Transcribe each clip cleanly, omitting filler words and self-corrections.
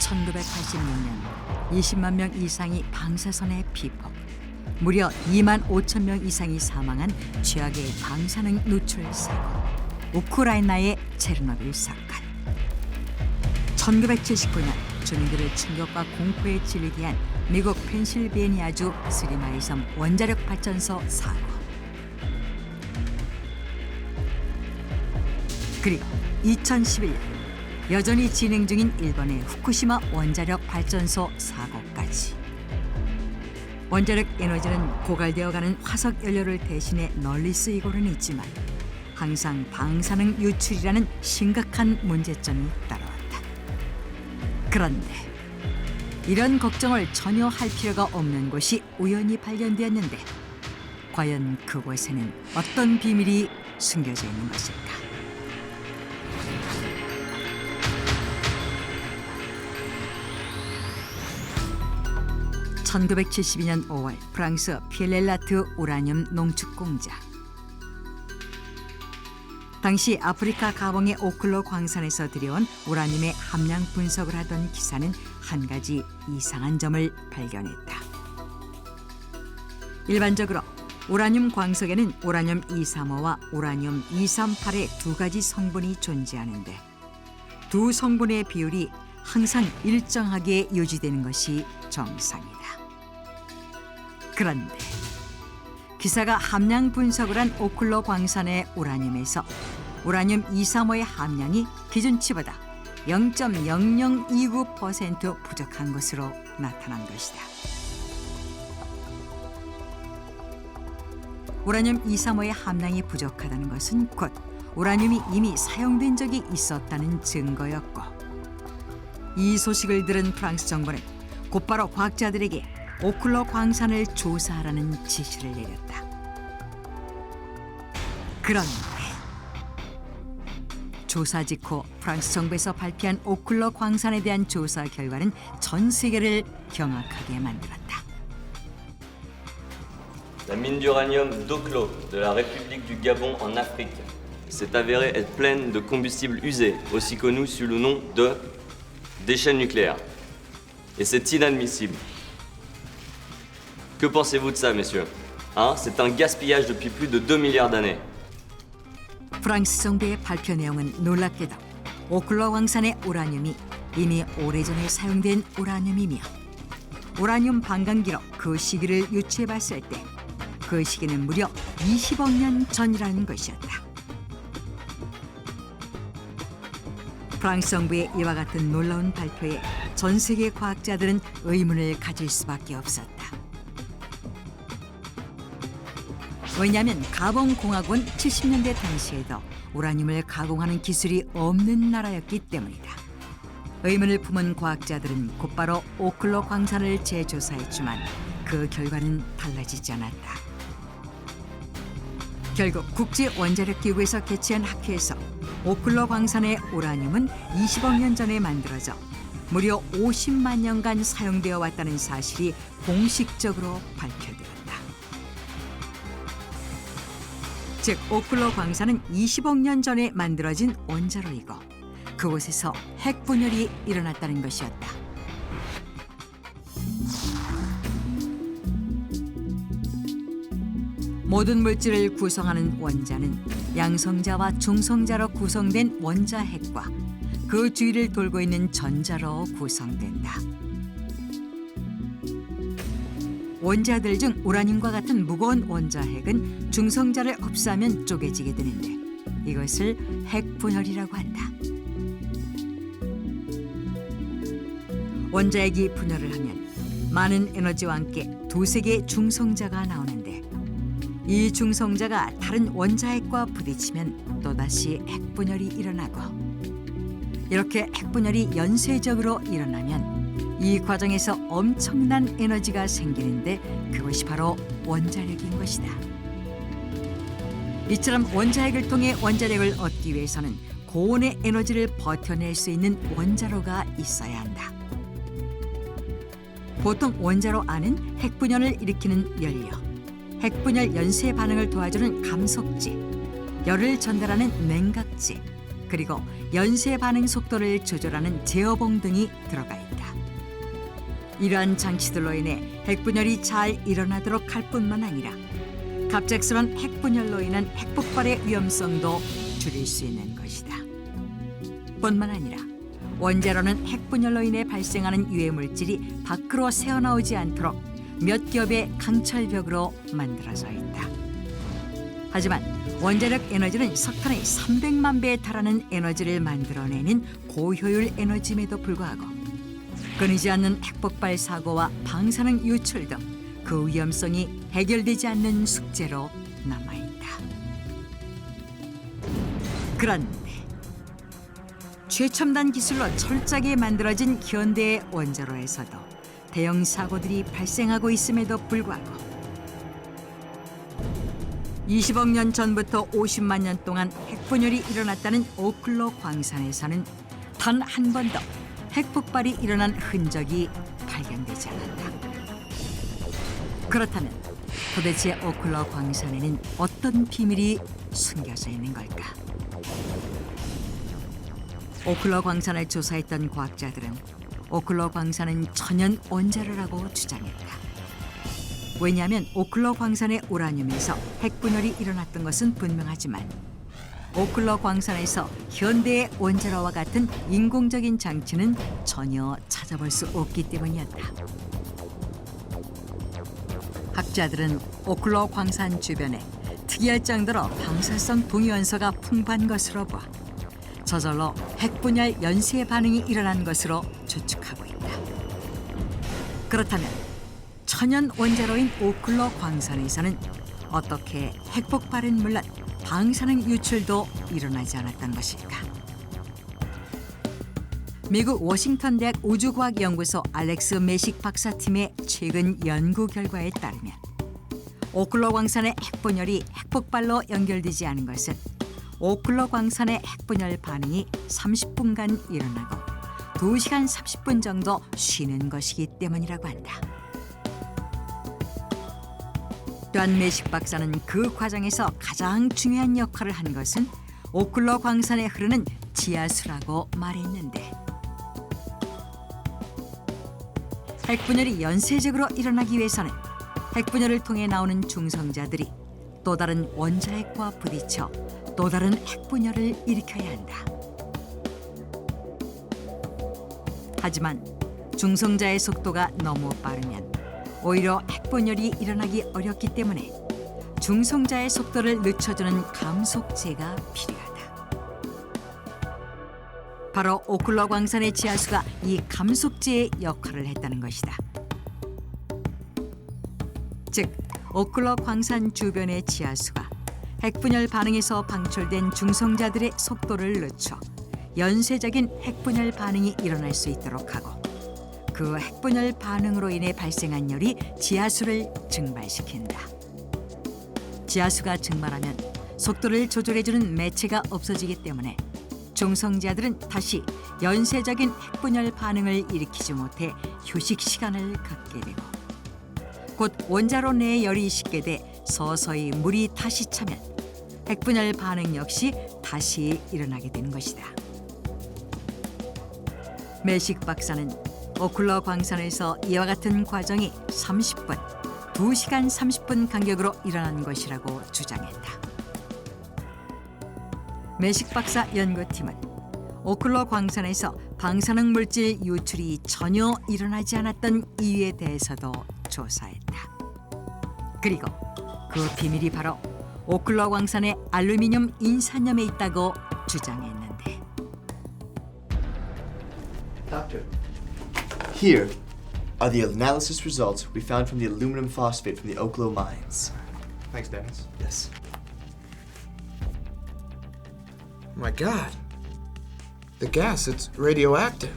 1986년 20만 명 이상이 방사선에 피폭, 무려 2만 5천 명 이상이 사망한 최악의 방사능 누출 사고, 우크라이나의 체르노빌 사건. 1979년 주민들을 충격과 공포에 찔리게 한 미국 펜실베니아주 스리마이섬 원자력 발전소 사고. 그리고 2011년 여전히 진행 중인 일본의 후쿠시마 원자력 발전소 사고까지. 원자력 에너지는 고갈되어가는 화석 연료를 대신해 널리 쓰이고는 있지만 항상 방사능 유출이라는 심각한 문제점이 따라왔다. 그런데 이런 걱정을 전혀 할 필요가 없는 곳이 우연히 발견되었는데, 과연 그곳에는 어떤 비밀이 숨겨져 있는 것일까? (1972년 5월) 프랑스 피엘렐라트 우라늄 농축 공장. 당시 아프리카 가봉의 오클로 광산에서 들여온 우라늄의 함량 분석을 하던 기사는 한 가지 이상한 점을 발견했다. 일반적으로 우라늄 광석에는 우라늄 235와 우라늄 238의 두 가지 성분이 존재하는데, 두 성분의 비율이 항상 일정하게 유지되는 것이 정상이다. 그런데 기사가 함량 분석을 한 오클로 광산의 우라늄에서 우라늄 235의 함량이 기준치보다 0.0029% 부족한 것으로 나타난 것이다. 우라늄 235의 함량이 부족하다는 것은 곧 우라늄이 이미 사용된 적이 있었다는 증거였고, 이 소식을 들은 프랑스 정부는 곧바로 과학자들에게 오클로 광산을 조사하라는 지시를 내렸다. 그런데 조사 직후 프랑스 정부에서 발표한 오클로 광산에 대한 조사 결과는 전 세계를 경악하게 만들었다. La mine d'uranium d'Oclo de la République du Gabon en Afrique s'est avérée être pleine de combustible usé, aussi connu sous le nom de déchets nucléaires. Et c'est inadmissible. Que pensez-vous de ça, messieurs? C'est un gaspillage depuis plus de 2 milliards d'années. 프랑스 정부의 발표 내용은 놀랍게도 오클로 광산의 우라늄이 이미 오래전에 사용된 우라늄이며, 우라늄 반감기로 그 시기를 유추해봤을 때 그 시기는 무려 20억 년 전이라는 것이었다. 프랑스 정부의 이와 같은 놀라운 발표에 전 세계 과학자들은 의문을 가질 수밖에 없었다. 왜냐하면 가봉공화국은 70년대 당시에도 우라늄을 가공하는 기술이 없는 나라였기 때문이다. 의문을 품은 과학자들은 곧바로 오클로 광산을 재조사했지만 그 결과는 달라지지 않았다. 결국 국제원자력기구에서 개최한 학회에서 오클로 광산의 우라늄은 20억 년 전에 만들어져 무려 50만 년간 사용되어 왔다는 사실이 공식적으로 발표되었다. 즉, 오클로 광산은 20억 년 전에 만들어진 원자로이고 그곳에서 핵분열이 일어났다는 것이었다. 모든 물질을 구성하는 원자는 양성자와 중성자로 구성된 원자핵과 그 주위를 돌고 있는 전자로 구성된다. 원자들 중 우라늄과 같은 무거운 원자핵은 중성자를 흡수하면 쪼개지게 되는데 이것을 핵분열이라고 한다. 원자핵이 분열을 하면 많은 에너지와 함께 두세 개의 중성자가 나오는데, 이 중성자가 다른 원자핵과 부딪히면 또다시 핵분열이 일어나고, 이렇게 핵분열이 연쇄적으로 일어나면 이 과정에서 엄청난 에너지가 생기는데 그것이 바로 원자력인 것이다. 이처럼 원자핵을 통해 원자력을 얻기 위해서는 고온의 에너지를 버텨낼 수 있는 원자로가 있어야 한다. 보통 원자로 안은 핵분열을 일으키는 연료, 핵분열 연쇄 반응을 도와주는 감속지, 열을 전달하는 냉각지, 그리고 연쇄 반응 속도를 조절하는 제어봉 등이 들어가 있다. 이러한 장치들로 인해 핵분열이 잘 일어나도록 할 뿐만 아니라 갑작스런 핵분열로 인한 핵폭발의 위험성도 줄일 수 있는 것이다. 뿐만 아니라 원자로는 핵분열로 인해 발생하는 유해 물질이 밖으로 새어나오지 않도록 몇 겹의 강철벽으로 만들어져 있다. 하지만 원자력 에너지는 석탄의 300만 배에 달하는 에너지를 만들어내는 고효율 에너지임에도 불구하고 끊이지 않는 핵폭발 사고와 방사능 유출 등 그 위험성이 해결되지 않는 숙제로 남아있다. 그런데 최첨단 기술로 철저하게 만들어진 현대의 원자로에서도 대형 사고들이 발생하고 있음에도 불구하고 20억 년 전부터 50만 년 동안 핵분열이 일어났다는 오클로 광산에서는 단 한 번도 핵폭발이 일어난 흔적이 발견되지 않았다. 그렇다면 도대체 오클로 광산에는 어떤 비밀이 숨겨져 있는 걸까? 오클로 광산을 조사했던 과학자들은 오클로 광산은 천연 원자로라고 주장했다. 왜냐하면 오클로 광산의 우라늄에서 핵분열이 일어났던 것은 분명하지만 오클로 광산에서 현대의 원자로와 같은 인공적인 장치는 전혀 찾아볼 수 없기 때문이었다. 학자들은 오클로 광산 주변에 특이할 정도로 방사성 동위원소가 풍부한 것으로 봐 저절로 핵분열 연쇄 반응이 일어난 것으로 추측하고 있다. 그렇다면 천연 원자로인 오클로 광산에서는 어떻게 핵폭발은 물론 방사능 유출도 일어나지 않았던 것일까? 미국 워싱턴 대학 우주과학연구소 알렉스 메식 박사팀의 최근 연구 결과에 따르면 오클로 광산의 핵분열이 핵폭발로 연결되지 않은 것은 오클로 광산의 핵분열 반응이 30분간 일어나고 2시간 30분 정도 쉬는 것이기 때문이라고 한다. 또한 메식 박사는 그 과정에서 가장 중요한 역할을 한 것은 오클로 광산에 흐르는 지하수라고 말했는데 핵분열이 연쇄적으로 일어나기 위해서는 핵분열을 통해 나오는 중성자들이 또 다른 원자핵과 부딪혀 또 다른 핵분열을 일으켜야 한다. 하지만 중성자의 속도가 너무 빠르면 오히려 핵분열이 일어나기 어렵기 때문에 중성자의 속도를 늦춰주는 감속제가 필요하다. 바로 오클로 광산의 지하수가 이 감속제의 역할을 했다는 것이다. 즉, 오클로 광산 주변의 지하수가 핵분열 반응에서 방출된 중성자들의 속도를 늦춰 연쇄적인 핵분열 반응이 일어날 수 있도록 하고 그 핵분열 반응으로 인해 발생한 열이 지하수를 증발시킨다. 지하수가 증발하면 속도를 조절해주는 매체가 없어지기 때문에 중성자들은 다시 연쇄적인 핵분열 반응을 일으키지 못해 휴식 시간을 갖게 되고 곧 원자로 내에 열이 식게 돼 서서히 물이 다시 차면 핵분열 반응 역시 다시 일어나게 되는 것이다. 메식 박사는 오클로 광산에서 이와 같은 과정이 30분, 2시간 30분 간격으로 일어난 것이라고 주장했다. 메식 박사 연구팀은 오클로 광산에서 방사능 물질 유출이 전혀 일어나지 않았던 이유에 대해서도 조사했다. 그리고 그 비밀이 바로 오클로 광산의 알루미늄 인산염에 있다고 주장했는데. Doctor, here are the analysis results we found from the aluminum phosphate from the Oklo mines. Thanks, Dennis. Yes. My God. The gas, it's radioactive.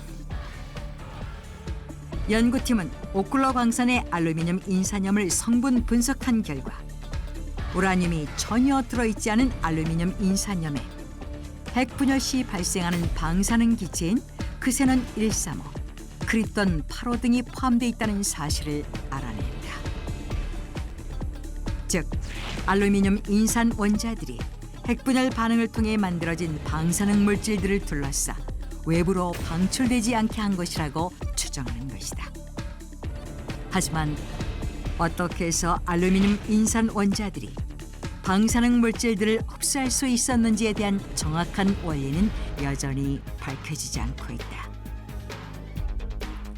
연구팀은 오클로 광산의 알루미늄 인산염을 성분 분석한 결과 우라늄이 전혀 들어있지 않은 알루미늄 인산염에 핵분열 시 발생하는 방사능 기체인 크세논 135, 크립톤 8호 등이 포함되어 있다는 사실을 알아냈다. 즉, 알루미늄 인산 원자들이 핵분열 반응을 통해 만들어진 방사능 물질들을 둘러싸 외부로 방출되지 않게 한 것이라고 추정하는 것이다. 하지만 어떻게 해서 알루미늄 인산 원자들이 방사능 물질들을 흡수할 수 있었는지에 대한 정확한 원리는 여전히 밝혀지지 않고 있다.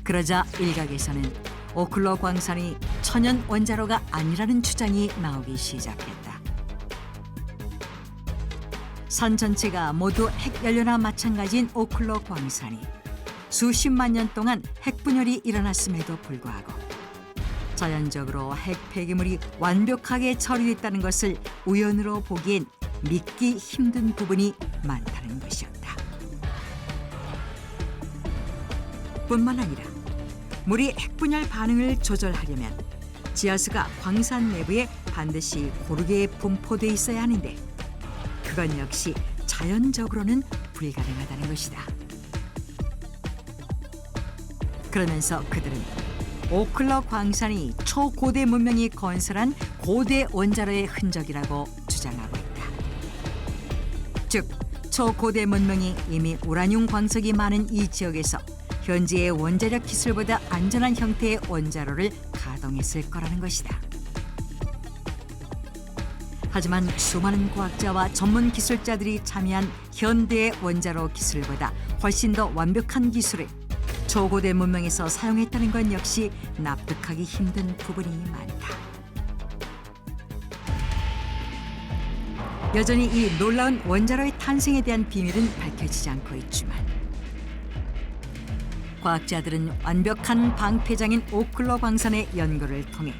그러자 일각에서는 오클로 광산이 천연 원자로가 아니라는 주장이 나오기 시작했다. 산 전체가 모두 핵연료나 마찬가지인 오클로 광산이 수십만 년 동안 핵분열이 일어났음에도 불구하고 자연적으로 핵 폐기물이 완벽하게 처리됐다는 것을 우연으로 보기엔 믿기 힘든 부분이 많다는 것이었다. 뿐만 아니라 물이 핵분열 반응을 조절하려면 지하수가 광산 내부에 반드시 고르게 분포돼 있어야 하는데 그건 역시 자연적으로는 불가능하다는 것이다. 그러면서 그들은 오클로 광산이 초고대 문명이 건설한 고대 원자로의 흔적이라고 주장하고 있다. 즉, 초고대 문명이 이미 우라늄 광석이 많은 이 지역에서 현재의 원자력 기술보다 안전한 형태의 원자로를 가동했을 거라는 것이다. 하지만 수많은 과학자와 전문 기술자들이 참여한 현대의 원자로 기술보다 훨씬 더 완벽한 기술을 초고대 문명에서 사용했다는 건 역시 납득하기 힘든 부분이 많다. 여전히 이 놀라운 원자로의 탄생에 대한 비밀은 밝혀지지 않고 있지만 과학자들은 완벽한 방패장인 오클로 광산의 연구를 통해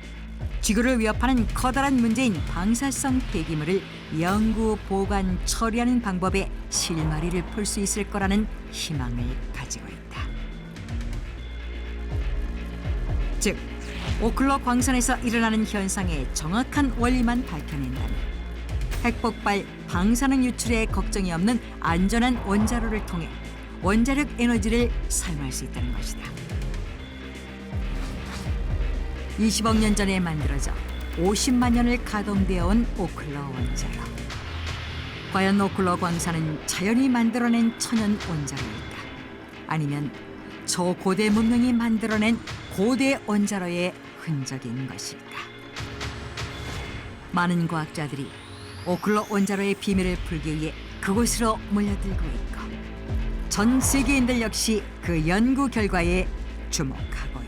지구를 위협하는 커다란 문제인 방사성 폐기물을 연구, 보관, 처리하는 방법에 실마리를 풀 수 있을 거라는 희망을 가지고 있다. 즉, 오클로 광산에서 일어나는 현상의 정확한 원리만 밝혀낸다면 핵폭발, 방사능 유출에 걱정이 없는 안전한 원자로를 통해 원자력 에너지를 사용할 수 있다는 것이다. 20억 년 전에 만들어져 50만 년을 가동되어 온 오클로 원자로. 과연 오클로 광산은 자연이 만들어낸 천연 원자로일까? 아니면 초고대 문명이 만들어낸 고대 원자로의 흔적인 것일까? 많은 과학자들이 오클로 원자로의 비밀을 풀기 위해 그곳으로 몰려들고 있고 전 세계인들 역시 그 연구 결과에 주목하고